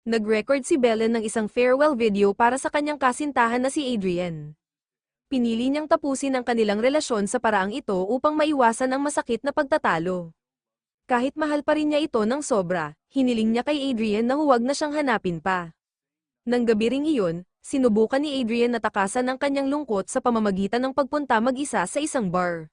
Nag-record si Belen ng isang farewell video para sa kanyang kasintahan na si Adrian. Pinili niyang tapusin ang kanilang relasyon sa paraang ito upang maiwasan ang masakit na pagtatalo. Kahit mahal pa rin niya ito ng sobra, hiniling niya kay Adrian na huwag na siyang hanapin pa. Nang gabi ring iyon, sinubukan ni Adrian na takasan ang kanyang lungkot sa pamamagitan ng pagpunta mag-isa sa isang bar.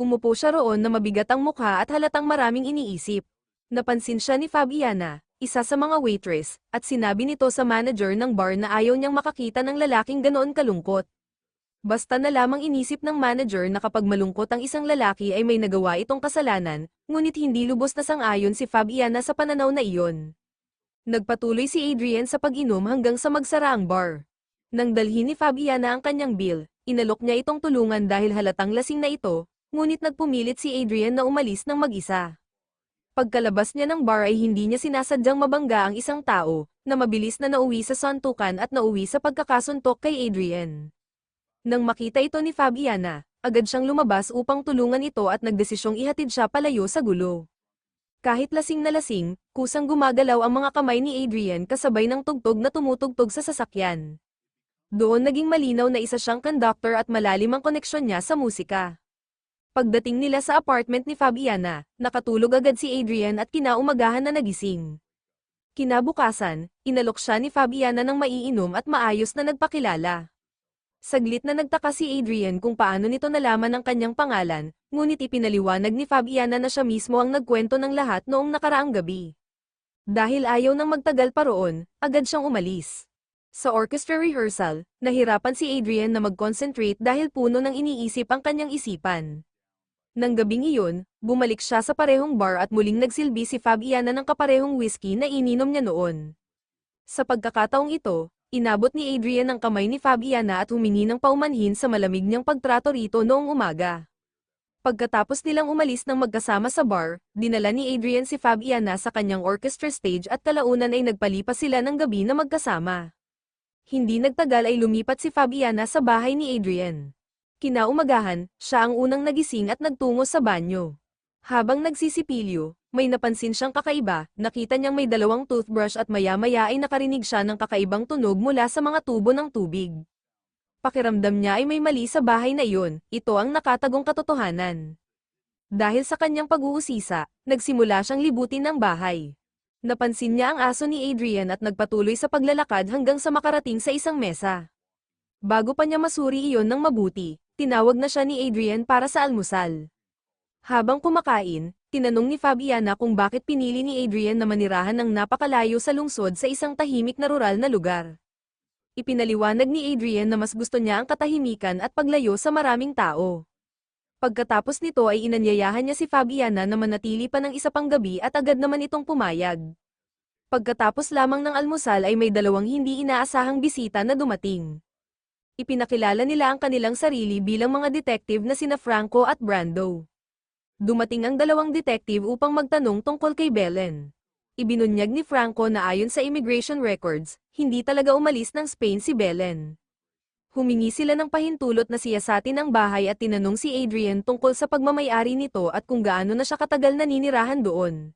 Umupo siya roon na mabigat ang mukha at halatang maraming iniisip. Napansin siya ni Fabiana, isa sa mga waitress, at sinabi nito sa manager ng bar na ayaw niyang makakita ng lalaking ganoon kalungkot. Basta na lamang inisip ng manager na kapag malungkot ang isang lalaki ay may nagawa itong kasalanan, ngunit hindi lubos na sang-ayon si Fabiana sa pananaw na iyon. Nagpatuloy si Adrian sa pag-inom hanggang sa magsara ang bar. Nang dalhin ni Fabiana ang kanyang bill, inalok niya itong tulungan dahil halatang lasing na ito, ngunit nagpumilit si Adrian na umalis ng mag-isa. Pagkalabas niya ng bar ay hindi niya sinasadyang mabangga ang isang tao, na mabilis na nauwi sa suntukan at nauwi sa pagkakasuntok kay Adrian. Nang makita ito ni Fabiana, agad siyang lumabas upang tulungan ito at nagdesisyong ihatid siya palayo sa gulo. Kahit lasing na lasing, kusang gumagalaw ang mga kamay ni Adrian kasabay ng tugtog na tumutugtog sa sasakyan. Doon naging malinaw na isa siyang conductor at malalim ang koneksyon niya sa musika. Pagdating nila sa apartment ni Fabiana, nakatulog agad si Adrian at kinaumagahan na nagising. Kinabukasan, inalok siya ni Fabiana ng maiinom at maayos na nagpakilala. Saglit na nagtaka si Adrian kung paano nito nalaman ang kanyang pangalan, ngunit ipinaliwanag ni Fabiana na siya mismo ang nagkwento ng lahat noong nakaraang gabi. Dahil ayaw nang magtagal pa roon, agad siyang umalis. Sa orchestra rehearsal, nahirapan si Adrian na mag-concentrate dahil puno ng iniisip ang kanyang isipan. Nang gabing iyon, bumalik siya sa parehong bar at muling nagsilbi si Fabiana ng kaparehong whiskey na ininom niya noon. Sa pagkakataong ito, inabot ni Adrian ang kamay ni Fabiana at humingi ng paumanhin sa malamig niyang pagtrato rito noong umaga. Pagkatapos nilang umalis ng magkasama sa bar, dinala ni Adrian si Fabiana sa kanyang orchestra stage at kalaunan ay nagpalipas sila ng gabi na magkasama. Hindi nagtagal ay lumipat si Fabiana sa bahay ni Adrian. Kinaumagahan, siya ang unang nagising at nagtungo sa banyo. Habang nagsisipilyo, may napansin siyang kakaiba, nakita niyang may dalawang toothbrush at maya-maya ay nakarinig siya ng kakaibang tunog mula sa mga tubo ng tubig. Pakiramdam niya ay may mali sa bahay na iyon, ito ang nakatagong katotohanan. Dahil sa kanyang pag-uusisa, nagsimula siyang libutin ang bahay. Napansin niya ang aso ni Adrian at nagpatuloy sa paglalakad hanggang sa makarating sa isang mesa. Bago pa niya masuri iyon ng mabuti, tinawag na siya ni Adrian para sa almusal. Habang kumakain, tinanong ni Fabiana kung bakit pinili ni Adrian na manirahan ng napakalayo sa lungsod sa isang tahimik na rural na lugar. Ipinaliwanag ni Adrian na mas gusto niya ang katahimikan at paglayo sa maraming tao. Pagkatapos nito ay inanyayahan niya si Fabiana na manatili pa ng isa pang gabi at agad naman itong pumayag. Pagkatapos lamang ng almusal ay may dalawang hindi inaasahang bisita na dumating. Ipinakilala nila ang kanilang sarili bilang mga detective na sina Franco at Brando. Dumating ang dalawang detective upang magtanong tungkol kay Belen. Ibinunyag ni Franco na ayon sa immigration records, hindi talaga umalis ng Spain si Belen. Humingi sila ng pahintulot na siyasatin ang bahay at tinanong si Adrian tungkol sa pagmamay-ari nito at kung gaano na siya katagal naninirahan doon.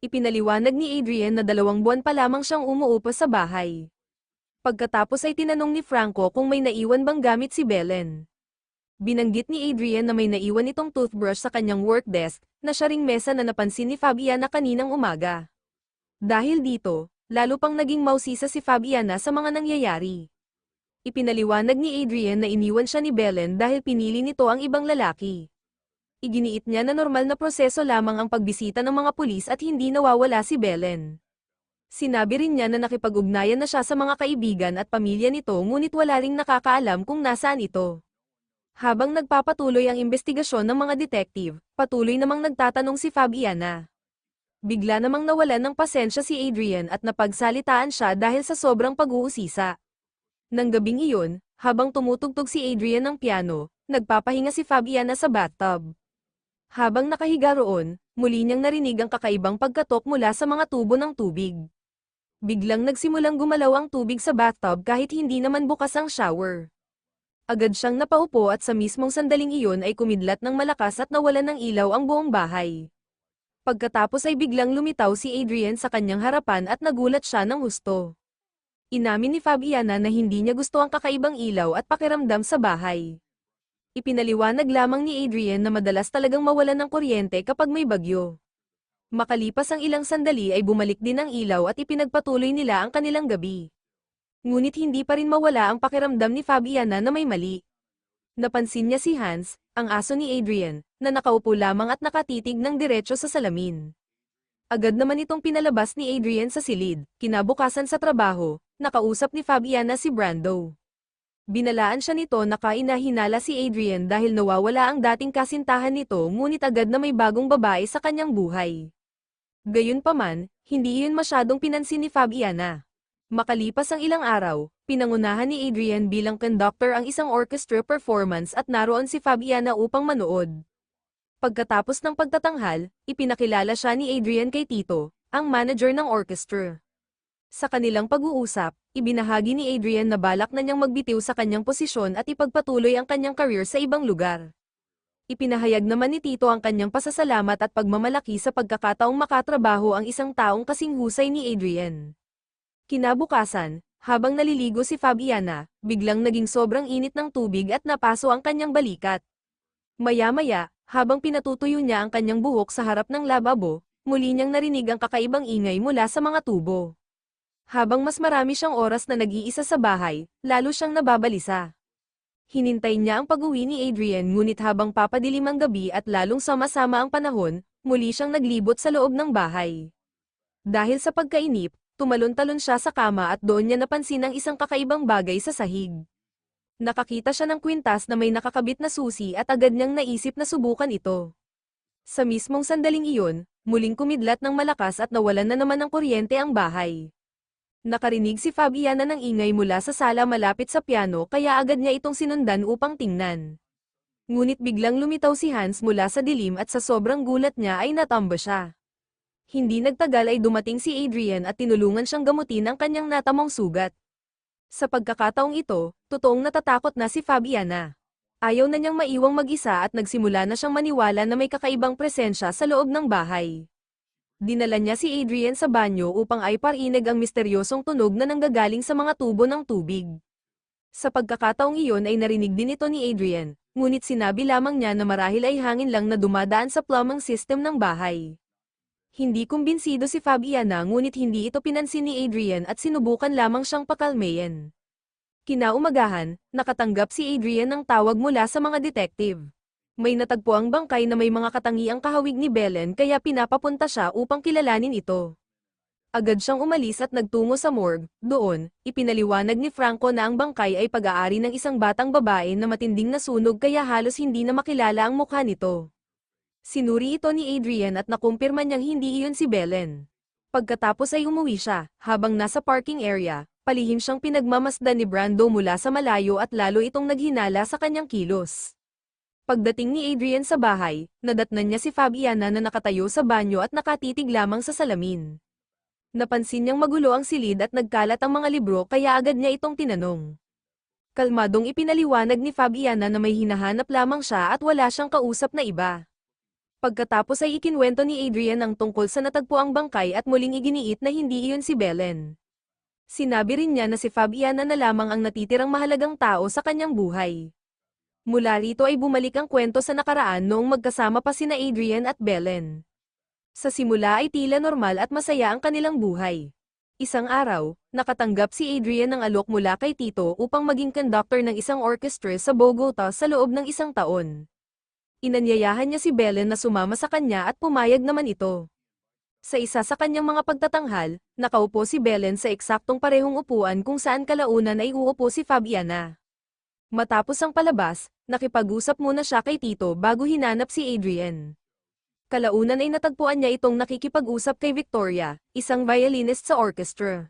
Ipinaliwanag ni Adrian na 2 buwan pa lamang siyang umuupo sa bahay. Pagkatapos ay tinanong ni Franco kung may naiwan bang gamit si Belen. Binanggit ni Adrian na may naiwan itong toothbrush sa kanyang work desk, na siya ring mesa na napansin ni Fabiana kaninang umaga. Dahil dito, lalo pang naging mausisa si Fabiana sa mga nangyayari. Ipinaliwanag ni Adrian na iniwan siya ni Belen dahil pinili nito ang ibang lalaki. Iginiit niya na normal na proseso lamang ang pagbisita ng mga pulis at hindi nawawala si Belen. Sinabi rin niya na nakipag-ugnayan na siya sa mga kaibigan at pamilya nito ngunit wala ring nakakaalam kung nasaan ito. Habang nagpapatuloy ang investigasyon ng mga detective, patuloy namang nagtatanong si Fabiana. Bigla namang nawalan ng pasensya si Adrian at napagsalitaan siya dahil sa sobrang pag-uusisa. Nang gabing iyon, habang tumutugtog si Adrian ng piano, nagpapahinga si Fabiana sa bathtub. Habang nakahiga roon, muli niyang narinig ang kakaibang pagkatok mula sa mga tubo ng tubig. Biglang nagsimulang gumalaw ang tubig sa bathtub kahit hindi naman bukas ang shower. Agad siyang napaupo at sa mismong sandaling iyon ay kumidlat ng malakas at nawalan ng ilaw ang buong bahay. Pagkatapos ay biglang lumitaw si Adrian sa kanyang harapan at nagulat siya ng husto. Inamin ni Fabiana na hindi niya gusto ang kakaibang ilaw at pakiramdam sa bahay. Ipinaliwanag lamang ni Adrian na madalas talagang mawalan ng kuryente kapag may bagyo. Makalipas ang ilang sandali ay bumalik din ang ilaw at ipinagpatuloy nila ang kanilang gabi. Ngunit hindi pa rin mawala ang pakiramdam ni Fabiana na may mali. Napansin niya si Hans, ang aso ni Adrian, na nakaupo lamang at nakatitig ng diretso sa salamin. Agad naman itong pinalabas ni Adrian sa silid. Kinabukasan sa trabaho, nakausap ni Fabiana si Brando. Binalaan siya nito na kainahinala si Adrian dahil nawawala ang dating kasintahan nito ngunit agad na may bagong babae sa kanyang buhay. Gayunpaman, hindi iyon masyadong pinansin ni Fabiana. Makalipas ang ilang araw, pinangunahan ni Adrian bilang conductor ang isang orchestra performance at naroon si Fabiana upang manood. Pagkatapos ng pagtatanghal, ipinakilala siya ni Adrian kay Tito, ang manager ng orchestra. Sa kanilang pag-uusap, ibinahagi ni Adrian na balak na niyang magbitiw sa kanyang posisyon at ipagpatuloy ang kanyang career sa ibang lugar. Ipinahayag naman ni Tito ang kanyang pasasalamat at pagmamalaki sa pagkakataong makatrabaho ang isang taong kasing husay ni Adrian. Kinabukasan, habang naliligo si Fabiana, biglang naging sobrang init ng tubig at napaso ang kanyang balikat. Maya-maya, habang pinatutuyo niya ang kanyang buhok sa harap ng lababo, muli niyang narinig ang kakaibang ingay mula sa mga tubo. Habang mas marami siyang oras na nag-iisa sa bahay, lalo siyang nababalisa. Hinintay niya ang pag-uwi ni Adrian ngunit habang papadilim ang gabi at lalong sama-sama ang panahon, muli siyang naglibot sa loob ng bahay. Dahil sa pagkainip, tumalon-talon siya sa kama at doon niya napansin ang isang kakaibang bagay sa sahig. Nakakita siya ng kwintas na may nakakabit na susi at agad niyang naisip na subukan ito. Sa mismong sandaling iyon, muling kumidlat ng malakas at nawalan na naman ng kuryente ang bahay. Nakarinig si Fabiana ng ingay mula sa sala malapit sa piano kaya agad niya itong sinundan upang tingnan. Ngunit biglang lumitaw si Hans mula sa dilim at sa sobrang gulat niya ay natamba siya. Hindi nagtagal ay dumating si Adrian at tinulungan siyang gamutin ang kanyang natamong sugat. Sa pagkakataong ito, totoong natatakot na si Fabiana. Ayaw na niyang maiwang mag-isa at nagsimula na siyang maniwala na may kakaibang presensya sa loob ng bahay. Dinala niya si Adrian sa banyo upang ay parinig ang misteryosong tunog na nanggagaling sa mga tubo ng tubig. Sa pagkakataong iyon ay narinig din ito ni Adrian, ngunit sinabi lamang niya na marahil ay hangin lang na dumadaan sa plumbing system ng bahay. Hindi kumbinsido si Fabiana ngunit hindi ito pinansin ni Adrian at sinubukan lamang siyang pakalmayan. Kinaumagahan, nakatanggap si Adrian ng tawag mula sa mga detective. May natagpo ang bangkay na may mga katangiang kahawig ni Belen kaya pinapapunta siya upang kilalanin ito. Agad siyang umalis at nagtungo sa morgue. Doon, ipinaliwanag ni Franco na ang bangkay ay pag-aari ng isang batang babae na matinding nasunog kaya halos hindi na makilala ang mukha nito. Sinuri ito ni Adrian at nakumpirma niyang hindi iyon si Belen. Pagkatapos ay umuwi siya, habang nasa parking area, palihim siyang pinagmamasdan ni Brando mula sa malayo at lalo itong naghinala sa kanyang kilos. Pagdating ni Adrian sa bahay, nadatnan niya si Fabiana na nakatayo sa banyo at nakatitig lamang sa salamin. Napansin niyang magulo ang silid at nagkalat ang mga libro kaya agad niya itong tinanong. Kalmadong ipinaliwanag ni Fabiana na may hinahanap lamang siya at wala siyang kausap na iba. Pagkatapos ay ikinwento ni Adrian ang tungkol sa natagpuang bangkay at muling iginiit na hindi iyon si Belen. Sinabi rin niya na si Fabiana na lamang ang natitirang mahalagang tao sa kanyang buhay. Mula rito ay bumalik ang kwento sa nakaraan noong magkasama pa sina Adrian at Belen. Sa simula ay tila normal at masaya ang kanilang buhay. Isang araw, nakatanggap si Adrian ng alok mula kay Tito upang maging conductor ng isang orchestra sa Bogota sa loob ng isang taon. Inanyayahan niya si Belen na sumama sa kanya at pumayag naman ito. Sa isa sa kanyang mga pagtatanghal, nakaupo si Belen sa eksaktong parehong upuan kung saan kalaunan ay uupo si Fabiana. Matapos ang palabas, nakipag-usap muna siya kay Tito bago hinanap si Adrian. Kalaunan ay natagpuan niya itong nakikipag-usap kay Victoria, isang violinist sa orchestra.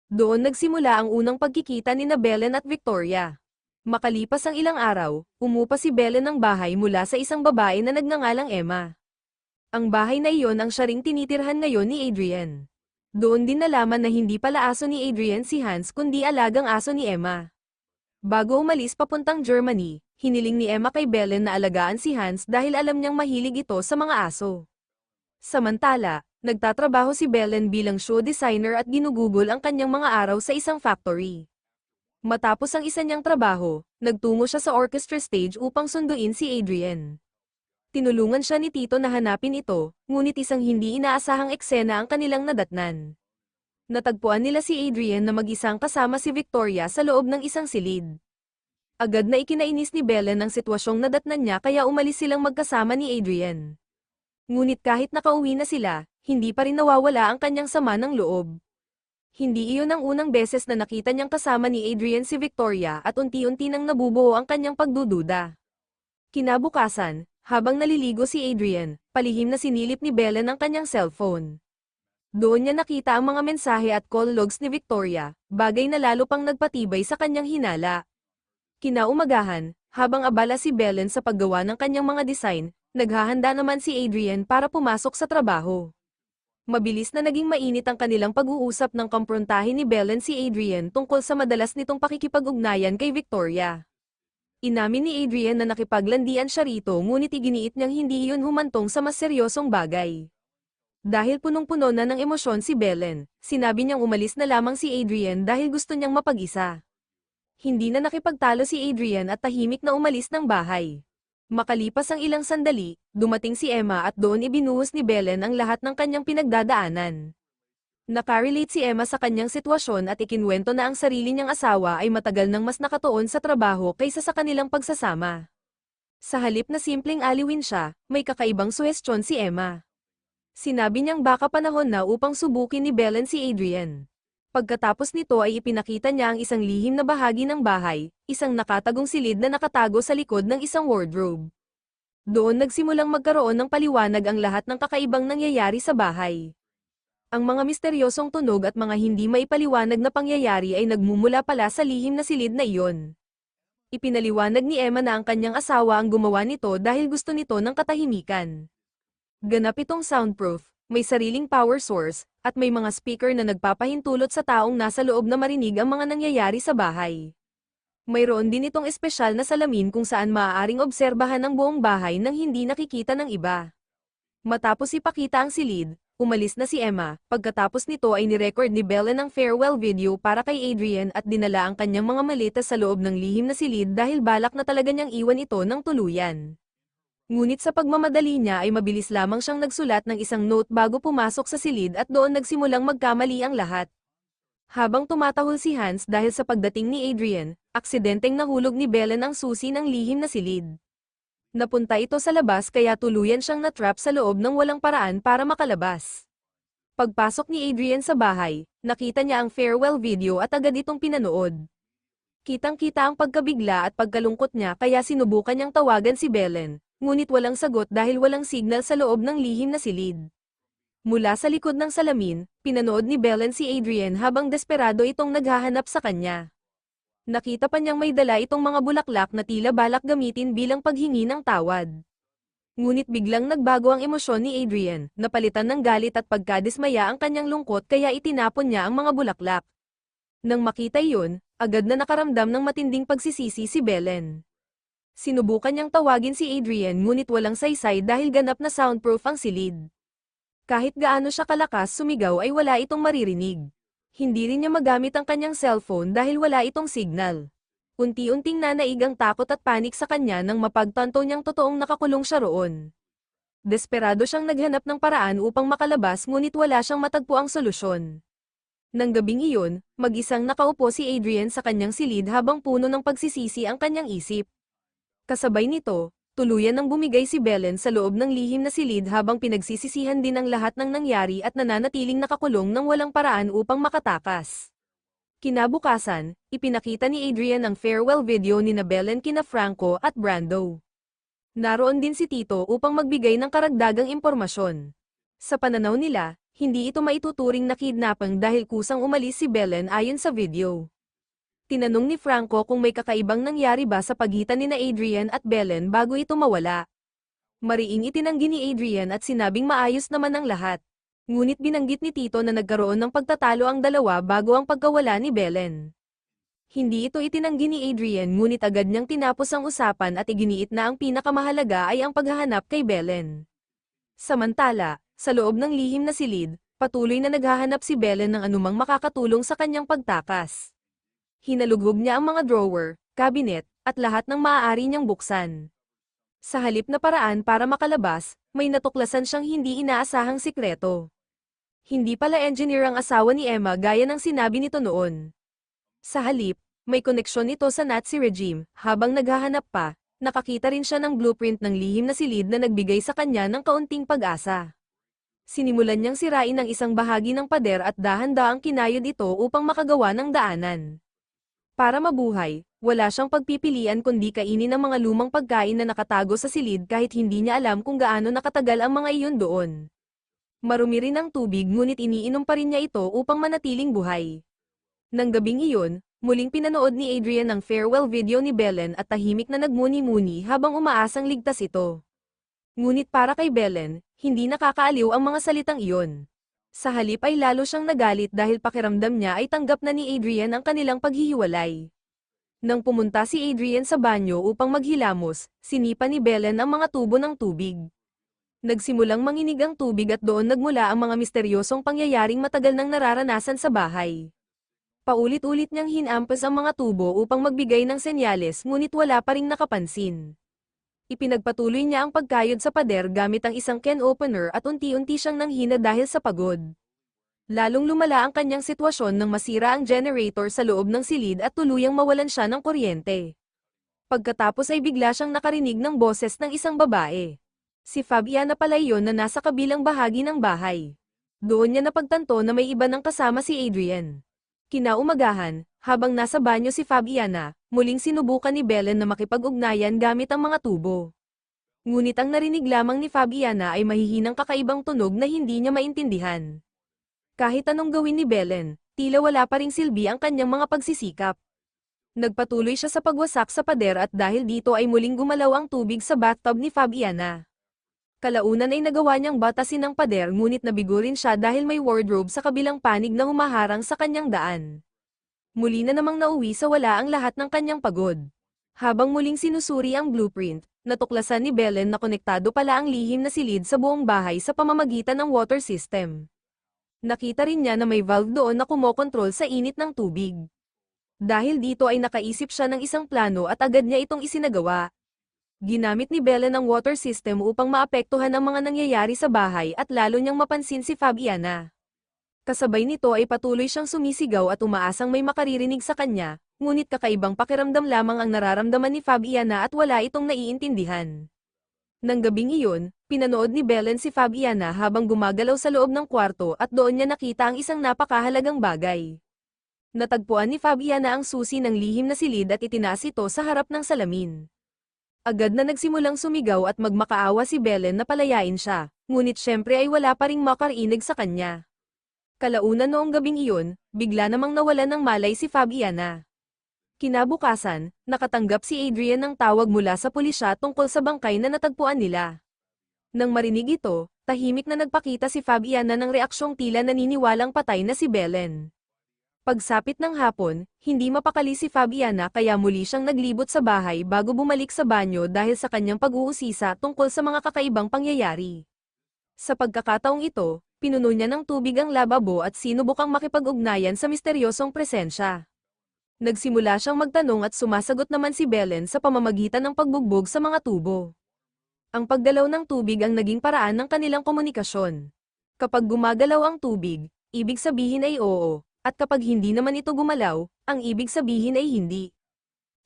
Doon nagsimula ang unang pagkikita ni Belen at Victoria. Makalipas ang ilang araw, umupa si Belen ng bahay mula sa isang babae na nagngangalang Emma. Ang bahay na iyon ang siya ring tinitirhan ngayon ni Adrian. Doon din nalaman na hindi pala aso ni Adrian si Hans kundi alagang aso ni Emma. Bago umalis papuntang Germany, hiniling ni Emma kay Belen na alagaan si Hans dahil alam niyang mahilig ito sa mga aso. Samantala, nagtatrabaho si Belen bilang show designer at ginugugol ang kanyang mga araw sa isang factory. Matapos ang isa niyang trabaho, nagtungo siya sa orchestra stage upang sunduin si Adrian. Tinulungan siya ni Tito na hanapin ito, ngunit isang hindi inaasahang eksena ang kanilang nadatnan. Natagpuan nila si Adrian na mag-isang kasama si Victoria sa loob ng isang silid. Agad na ikinainis ni Belen ang sitwasyong nadatnan niya kaya umalis silang magkasama ni Adrian. Ngunit kahit nakauwi na sila, hindi pa rin nawawala ang kanyang sama ng loob. Hindi iyon ang unang beses na nakita niyang kasama ni Adrian si Victoria at unti-unti nang nabubuo ang kanyang pagdududa. Kinabukasan, habang naliligo si Adrian, palihim na sinilip ni Belen ang kanyang cellphone. Doon niya nakita ang mga mensahe at call logs ni Victoria, bagay na lalo pang nagpatibay sa kanyang hinala. Kinaumagahan, habang abala si Belen sa paggawa ng kanyang mga design, naghahanda naman si Adrian para pumasok sa trabaho. Mabilis na naging mainit ang kanilang pag-uusap nang komprontahin ni Belen si Adrian tungkol sa madalas nitong pakikipag-ugnayan kay Victoria. Inamin ni Adrian na nakipaglandian siya rito ngunit iginiit niyang hindi iyon humantong sa mas seryosong bagay. Dahil punong-puno na ng emosyon si Belen, sinabi niyang umalis na lamang si Adrian dahil gusto niyang mapag-isa. Hindi na nakipagtalo si Adrian at tahimik na umalis ng bahay. Makalipas ang ilang sandali, dumating si Emma at doon ibinuhos ni Belen ang lahat ng kanyang pinagdadaanan. Nakarelate si Emma sa kanyang sitwasyon at ikinwento na ang sarili niyang asawa ay matagal nang mas nakatuon sa trabaho kaysa sa kanilang pagsasama. Sa halip na simpleng aliwin siya, may kakaibang suhestyon si Emma. Sinabi niyang baka panahon na upang subukin ni Belen si Adrian. Pagkatapos nito ay ipinakita niya ang isang lihim na bahagi ng bahay, isang nakatagong silid na nakatago sa likod ng isang wardrobe. Doon nagsimulang magkaroon ng paliwanag ang lahat ng kakaibang nangyayari sa bahay. Ang mga misteryosong tunog at mga hindi maipaliwanag na pangyayari ay nagmumula pala sa lihim na silid na iyon. Ipinaliwanag ni Emma na ang kanyang asawa ang gumawa nito dahil gusto nito ng katahimikan. Ganap itong soundproof, may sariling power source, at may mga speaker na nagpapahintulot sa taong nasa loob na marinig ang mga nangyayari sa bahay. Mayroon din itong espesyal na salamin kung saan maaaring obserbahan ang buong bahay nang hindi nakikita ng iba. Matapos ipakita ang silid, umalis na si Emma, pagkatapos nito ay nirecord ni Belen ang farewell video para kay Adrian at dinala ang kanyang mga maleta sa loob ng lihim na silid dahil balak na talaga niyang iwan ito ng tuluyan. Ngunit sa pagmamadali niya ay mabilis lamang siyang nagsulat ng isang note bago pumasok sa silid at doon nagsimulang magkamali ang lahat. Habang tumatahol si Hans dahil sa pagdating ni Adrian, aksidenteng nahulog ni Belen ang susi ng lihim na silid. Napunta ito sa labas kaya tuluyan siyang natrap sa loob ng walang paraan para makalabas. Pagpasok ni Adrian sa bahay, nakita niya ang farewell video at agad itong pinanood. Kitang-kita ang pagkabigla at pagkalungkot niya kaya sinubukan niyang tawagan si Belen. Ngunit walang sagot dahil walang signal sa loob ng lihim na silid. Mula sa likod ng salamin, pinanood ni Belen si Adrian habang desperado itong naghahanap sa kanya. Nakita pa niyang may dala itong mga bulaklak na tila balak gamitin bilang paghingi ng tawad. Ngunit biglang nagbago ang emosyon ni Adrian, napalitan ng galit at pagkadismaya ang kanyang lungkot kaya itinapon niya ang mga bulaklak. Nang makita iyon, agad na nakaramdam ng matinding pagsisisi si Belen. Sinubukan niyang tawagin si Adrian ngunit walang saysay dahil ganap na soundproof ang silid. Kahit gaano siya kalakas sumigaw ay wala itong maririnig. Hindi rin niya magamit ang kanyang cellphone dahil wala itong signal. Unti-unting nanaig ang takot at panik sa kanya nang mapagtanto niyang totoong nakakulong siya roon. Desperado siyang naghanap ng paraan upang makalabas ngunit wala siyang matagpuang solusyon. Nang gabing iyon, mag-isang nakaupo si Adrian sa kanyang silid habang puno ng pagsisisi ang kanyang isip. Kasabay nito, tuluyan nang bumigay si Belen sa loob ng lihim na silid habang pinagsisisihan din ang lahat ng nangyari at nananatiling nakakulong ng walang paraan upang makatakas. Kinabukasan, ipinakita ni Adrian ang farewell video ni Belen kina Franco at Brando. Naroon din si Tito upang magbigay ng karagdagang impormasyon. Sa pananaw nila, hindi ito maituturing na kidnapping dahil kusang umalis si Belen ayon sa video. Tinanong ni Franco kung may kakaibang nangyari ba sa pagitan ni Adrian at Belen bago ito mawala. Mariing itinanggi ni Adrian at sinabing maayos naman ang lahat. Ngunit binanggit ni Tito na nagkaroon ng pagtatalo ang dalawa bago ang pagkawala ni Belen. Hindi ito itinanggi ni Adrian ngunit agad niyang tinapos ang usapan at iginiit na ang pinakamahalaga ay ang paghahanap kay Belen. Samantala, Sa loob ng lihim na silid, patuloy na naghahanap si Belen ng anumang makakatulong sa kanyang pagtakas. Hinalugog niya ang mga drawer, cabinet, at lahat ng maaari niyang buksan. Sa halip na paraan para makalabas, may natuklasan siyang hindi inaasahang sikreto. Hindi pala engineer ang asawa ni Emma gaya ng sinabi nito noon. Sa halip, may koneksyon ito sa Nazi regime. Habang naghahanap pa, nakakita rin siya ng blueprint ng lihim na silid na nagbigay sa kanya ng kaunting pag-asa. Sinimulan niyang sirain ang isang bahagi ng pader at dahan-dahang kinayod ito upang makagawa ng daanan. Para mabuhay, wala siyang pagpipilian kundi kainin ang mga lumang pagkain na nakatago sa silid kahit hindi niya alam kung gaano nakatagal ang mga iyon doon. Marumi rin ang tubig ngunit iniinom pa rin niya ito upang manatiling buhay. Nang gabing iyon, muling pinanood ni Adrian ang farewell video ni Belen at tahimik na nagmuni-muni habang umaasang ligtas ito. Ngunit para kay Belen, hindi nakakaaliw ang mga salitang iyon. Sa halip ay lalo siyang nagalit dahil pakiramdam niya ay tanggap na ni Adrian ang kanilang paghihiwalay. Nang pumunta si Adrian sa banyo upang maghilamos, sinipa ni Belen ang mga tubo ng tubig. Nagsimulang manginig ang tubig at doon nagmula ang mga misteryosong pangyayaring matagal nang nararanasan sa bahay. Paulit-ulit niyang hinampas ang mga tubo upang magbigay ng senyales ngunit wala pa ring nakapansin. Ipinagpatuloy niya ang pagkayod sa pader gamit ang isang can opener at unti-unti siyang nanghina dahil sa pagod. Lalong lumala ang kanyang sitwasyon nang masira ang generator sa loob ng silid at tuluyang mawalan siya ng kuryente. Pagkatapos ay bigla siyang nakarinig ng boses ng isang babae. Si Fabiana pala iyon na nasa kabilang bahagi ng bahay. Doon niya napagtanto na may iba ng kasama si Adrian. Kinaumagahan, habang nasa banyo si Fabiana, muling sinubukan ni Belen na makipag-ugnayan gamit ang mga tubo. Ngunit ang narinig lamang ni Fabiana ay mahihinang kakaibang tunog na hindi niya maintindihan. Kahit anong gawin ni Belen, tila wala pa ring silbi ang kanyang mga pagsisikap. Nagpatuloy siya sa pagwasak sa pader at dahil dito ay muling gumalaw ang tubig sa bathtub ni Fabiana. Kalaunan ay nagawa niyang batasin ang pader ngunit nabigo rin siya dahil may wardrobe sa kabilang panig na humaharang sa kanyang daan. Muli na namang nauwi sa wala ang lahat ng kanyang pagod. Habang muling sinusuri ang blueprint, natuklasan ni Belen na konektado pala ang lihim na silid sa buong bahay sa pamamagitan ng water system. Nakita rin niya na may valve doon na kumokontrol sa init ng tubig. Dahil dito ay nakaisip siya ng isang plano at agad niya itong isinagawa. Ginamit ni Belen ang water system upang maapektuhan ang mga nangyayari sa bahay at lalo niyang mapansin si Fabiana. Kasabay nito ay patuloy siyang sumisigaw at umaasang may makaririnig sa kanya, ngunit kakaibang pakiramdam lamang ang nararamdaman ni Fabiana at wala itong naiintindihan. Nang gabing iyon, pinanood ni Belen si Fabiana habang gumagalaw sa loob ng kwarto at doon niya nakita ang isang napakahalagang bagay. Natagpuan ni Fabiana ang susi ng lihim na silid at itinaas ito sa harap ng salamin. Agad na nagsimulang sumigaw at magmakaawa si Belen na palayain siya, ngunit syempre ay wala pa ring makarinig sa kanya. Kalaunan noong gabing iyon, bigla namang nawalan ng malay si Fabiana. Kinabukasan, nakatanggap si Adrian ng tawag mula sa pulisya tungkol sa bangkay na natagpuan nila. Nang marinig ito, tahimik na nagpakita si Fabiana ng reaksyong tila naniniwalang patay na si Belen. Pagsapit ng hapon, hindi mapakali si Fabiana kaya muli siyang naglibot sa bahay bago bumalik sa banyo dahil sa kanyang pag-uusisa tungkol sa mga kakaibang pangyayari. Sa pagkakataong ito, pinuno niya ng tubig ang lababo at sinubukang makipag-ugnayan sa misteryosong presensya. Nagsimula siyang magtanong at sumasagot naman si Belen sa pamamagitan ng pagbugbog sa mga tubo. Ang pagdalaw ng tubig ang naging paraan ng kanilang komunikasyon. Kapag gumagalaw ang tubig, ibig sabihin ay oo. At kapag hindi naman ito gumalaw, ang ibig sabihin ay hindi.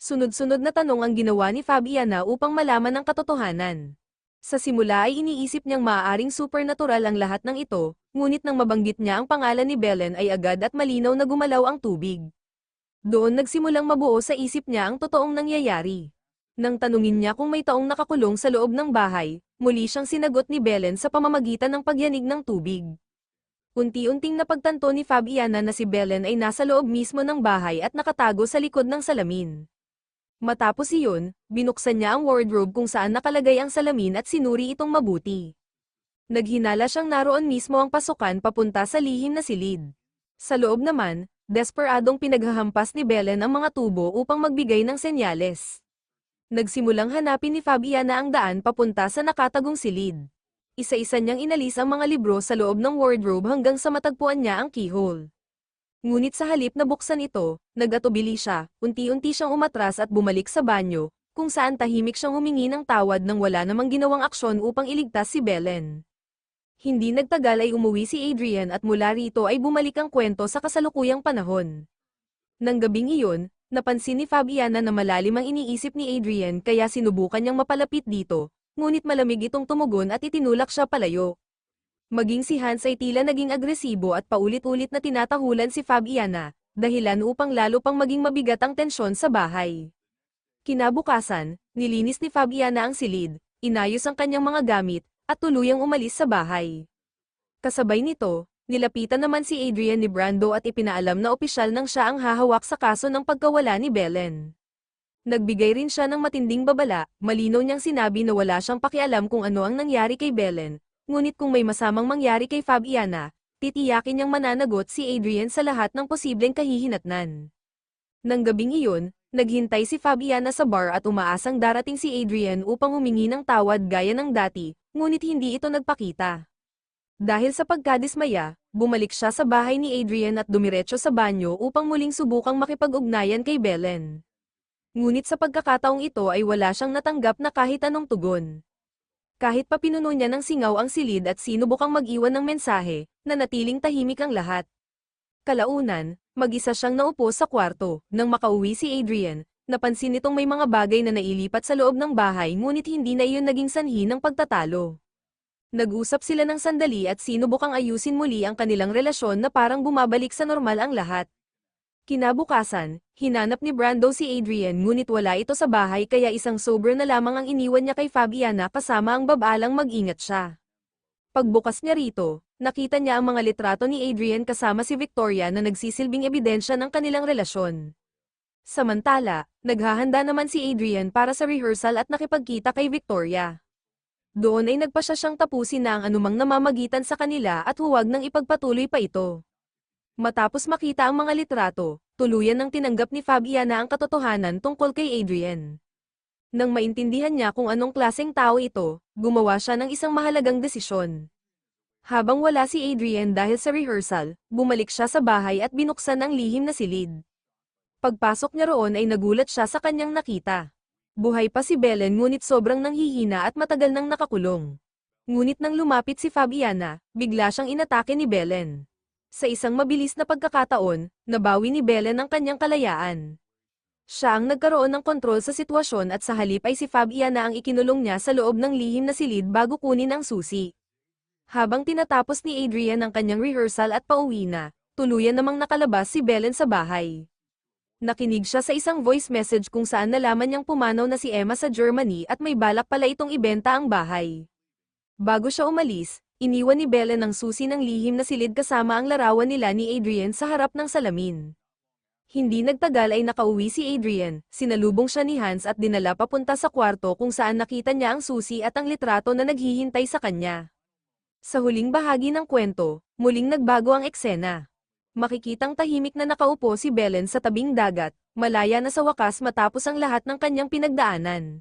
Sunod-sunod na tanong ang ginawa ni Fabiana upang malaman ang katotohanan. Sa simula ay iniisip niyang maaaring supernatural ang lahat ng ito, ngunit nang mabanggit niya ang pangalan ni Belen ay agad at malinaw na gumalaw ang tubig. Doon nagsimulang mabuo sa isip niya ang totoong nangyayari. Nang tanungin niya kung may taong nakakulong sa loob ng bahay, muli siyang sinagot ni Belen sa pamamagitan ng pagyanig ng tubig. Unti-unting napagtanto ni Fabiana na si Belen ay nasa loob mismo ng bahay at nakatago sa likod ng salamin. Matapos iyon, binuksan niya ang wardrobe kung saan nakalagay ang salamin at sinuri itong mabuti. Naghinala siyang naroon mismo ang pasukan papunta sa lihim na silid. Sa loob naman, desperadong pinaghahampas ni Belen ang mga tubo upang magbigay ng senyales. Nagsimulang hanapin ni Fabiana ang daan papunta sa nakatagong silid. Isa-isa niyang inalis ang mga libro sa loob ng wardrobe hanggang sa matagpuan niya ang keyhole. Ngunit sa halip na buksan ito, nag-atubili siya, unti-unti siyang umatras at bumalik sa banyo, kung saan tahimik siyang humingi ng tawad nang wala namang ginawang aksyon upang iligtas si Belen. Hindi nagtagal ay umuwi si Adrian at mula rito ay bumalik ang kwento sa kasalukuyang panahon. Nang gabing iyon, napansin ni Fabiana na malalim ang iniisip ni Adrian kaya sinubukan niyang mapalapit dito, ngunit malamig itong tumugon at itinulak siya palayo. Maging si Hans ay tila naging agresibo at paulit-ulit na tinatahulan si Fabiana, dahilan upang lalo pang maging mabigat ang tensyon sa bahay. Kinabukasan, nilinis ni Fabiana ang silid, inayos ang kanyang mga gamit, at tuluyang umalis sa bahay. Kasabay nito, nilapitan naman si Adrian ni Brando at ipinaalam na opisyal nang siya ang hahawak sa kaso ng pagkawala ni Belen. Nagbigay rin siya ng matinding babala, malinaw niyang sinabi na wala siyang pakialam kung ano ang nangyari kay Belen, ngunit kung may masamang mangyari kay Fabiana, titiyakin niyang mananagot si Adrian sa lahat ng posibleng kahihinatnan. Nang gabing iyon, naghintay si Fabiana sa bar at umaasang darating si Adrian upang humingi ng tawad gaya ng dati, ngunit hindi ito nagpakita. Dahil sa pagkadismaya, bumalik siya sa bahay ni Adrian at dumiretso sa banyo upang muling subukang makipag-ugnayan kay Belen. Ngunit sa pagkakataong ito ay wala siyang natanggap na kahit anong tugon. Kahit pa pinuno niya ng singaw ang silid at sinubukang mag-iwan ng mensahe, nanatiling tahimik ang lahat. Kalaunan, mag-isa siyang naupo sa kwarto. Nang makauwi si Adrian, napansin nitong may mga bagay na nailipat sa loob ng bahay ngunit hindi na iyon naging sanhi ng pagtatalo. Nag-usap sila ng sandali at sinubukang ayusin muli ang kanilang relasyon na parang bumabalik sa normal ang lahat. Kinabukasan, hinanap ni Brando si Adrian ngunit wala ito sa bahay kaya isang sober na lamang ang iniwan niya kay Fabiana kasama ang babalang mag-ingat siya. Pagbukas niya rito, nakita niya ang mga litrato ni Adrian kasama si Victoria na nagsisilbing ebidensya ng kanilang relasyon. Samantala, naghahanda naman si Adrian para sa rehearsal at nakipagkita kay Victoria. Doon ay nagpasya siyang tapusin na ang anumang namamagitan sa kanila at huwag nang ipagpatuloy pa ito. Matapos makita ang mga litrato, tuluyan nang tinanggap ni Fabiana ang katotohanan tungkol kay Adrian. Nang maintindihan niya kung anong klaseng tao ito, gumawa siya ng isang mahalagang desisyon. Habang wala si Adrian dahil sa rehearsal, bumalik siya sa bahay at binuksan ang lihim na silid. Pagpasok niya roon ay nagulat siya sa kanyang nakita. Buhay pa si Belen ngunit sobrang nanghihina at matagal nang nakakulong. Ngunit nang lumapit si Fabiana, bigla siyang inatake ni Belen. Sa isang mabilis na pagkakataon, nabawi ni Belen ang kanyang kalayaan. Siya ang nagkaroon ng kontrol sa sitwasyon at sa halip ay si Fabiana ang ikinulong niya sa loob ng lihim na silid bago kunin ang susi. Habang tinatapos ni Adrian ang kanyang rehearsal at pauwi na, tuluyan namang nakalabas si Belen sa bahay. Nakinig siya sa isang voice message kung saan nalaman niyang pumanaw na si Emma sa Germany at may balak pala itong ibenta ang bahay. Bago siya umalis, iniwan ni Belen ang susi ng lihim na silid kasama ang larawan nila ni Adrian sa harap ng salamin. Hindi nagtagal ay nakauwi si Adrian, sinalubong siya ni Hans at dinala papunta sa kwarto kung saan nakita niya ang susi at ang litrato na naghihintay sa kanya. Sa huling bahagi ng kwento, muling nagbago ang eksena. Makikitang tahimik na nakaupo si Belen sa tabing dagat, malaya na sa wakas matapos ang lahat ng kanyang pinagdaanan.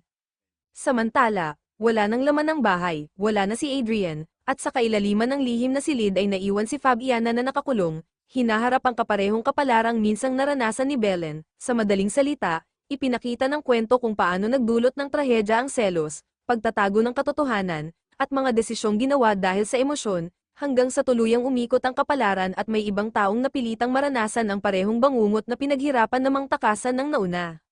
Samantala, wala nang laman ng bahay, wala na si Adrian, at sa kailaliman ng lihim na silid ay naiwan si Fabiana na nakakulong, hinaharap ang kaparehong kapalarang minsang naranasan ni Belen. Sa madaling salita, ipinakita ng kwento kung paano nagdulot ng trahedya ang selos, pagtatago ng katotohanan, at mga desisyong ginawa dahil sa emosyon, hanggang sa tuluyang umikot ang kapalaran at may ibang taong napilitang maranasan ang parehong bangungot na pinaghirapan namang takasan ng nauna.